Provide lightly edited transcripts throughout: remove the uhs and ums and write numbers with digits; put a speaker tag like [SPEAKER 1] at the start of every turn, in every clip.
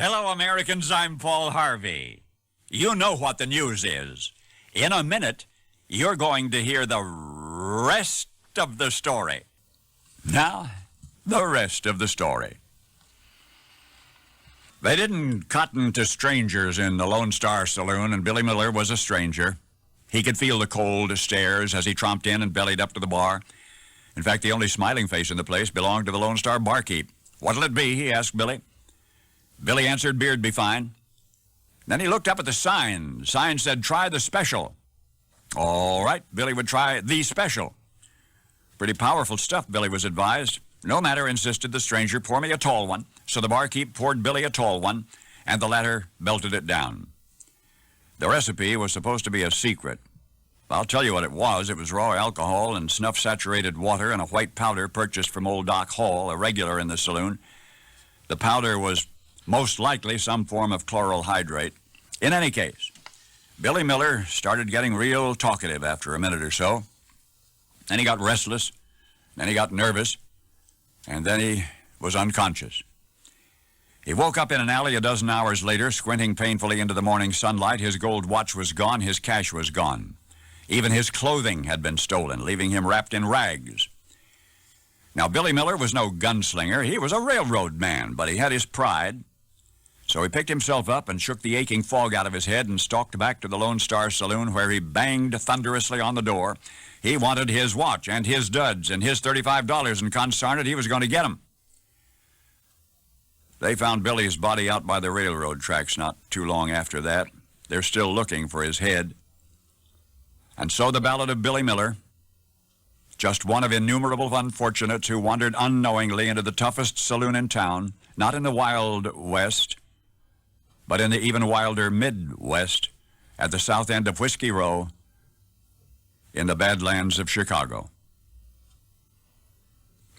[SPEAKER 1] Hello, Americans. I'm Paul Harvey. You know what the news is. In a minute, you're going to hear the rest of the story. Now, the rest of the story. They didn't cotton to strangers in the Lone Star Saloon, and Billy Miller was a stranger. He could feel the cold stares as he tromped in and bellied up to the bar. In fact, the only smiling face in the place belonged to the Lone Star barkeep. "What'll it be?" he asked Billy. Billy answered beer'd be fine. Then he looked up at the sign. The sign said, "Try the special." All right, Billy would try the special. Pretty powerful stuff, Billy was advised. "No matter," insisted the stranger, "pour me a tall one." So the barkeep poured Billy a tall one, and the latter belted it down. The recipe was supposed to be a secret. I'll tell you what it was. It was raw alcohol and snuff-saturated water and a white powder purchased from old Doc Hall, a regular in the saloon. The powder was most likely some form of chloral hydrate. In any case, Billy Miller started getting real talkative after a minute or so. Then he got restless, then he got nervous, and then he was unconscious. He woke up in an alley a dozen hours later, squinting painfully into the morning sunlight. His gold watch was gone, his cash was gone. Even his clothing had been stolen, leaving him wrapped in rags. Now, Billy Miller was no gunslinger. He was a railroad man, but he had his pride. So he picked himself up and shook the aching fog out of his head and stalked back to the Lone Star Saloon, where he banged thunderously on the door. He wanted his watch and his duds and his $35, and consarn it, he was going to get 'em. They found Billy's body out by the railroad tracks not too long after that. They're still looking for his head. And so the ballad of Billy Miller, just one of innumerable unfortunates who wandered unknowingly into the toughest saloon in town, not in the Wild West, but in the even wilder Midwest, at the south end of Whiskey Row, in the Badlands of Chicago.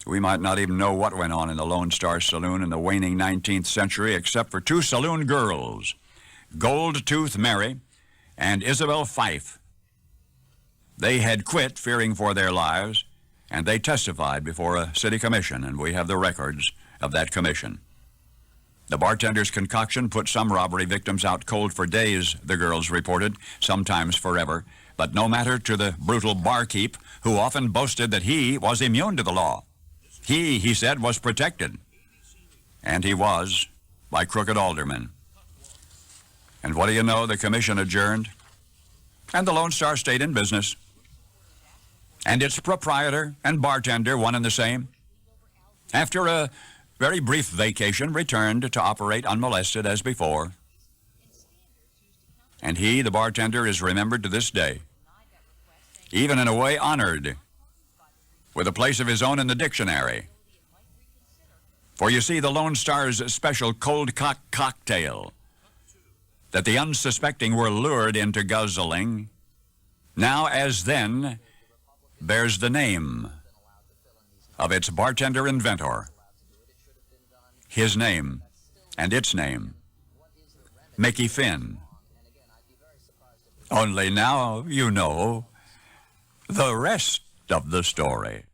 [SPEAKER 1] We might not even know what went on in the Lone Star Saloon in the waning 19th century, except for two saloon girls, Gold Tooth Mary and Isabel Fife. They had quit, fearing for their lives, and they testified before a city commission, and we have the records of that commission. The bartender's concoction put some robbery victims out cold for days, the girls reported, sometimes forever, but no matter to the brutal barkeep, who often boasted that he was immune to the law. He said, was protected, and he was, by crooked aldermen. And what do you know, the commission adjourned, and the Lone Star stayed in business. And its proprietor and bartender, one and the same, after a very brief vacation, returned to operate unmolested as before. And he, the bartender, is remembered to this day, even in a way honored, with a place of his own in the dictionary. For you see, the Lone Star's special cold cock cocktail that the unsuspecting were lured into guzzling, now as then bears the name of its bartender inventor. His name and its name, Mickey Finn. Only now you know the rest of the story.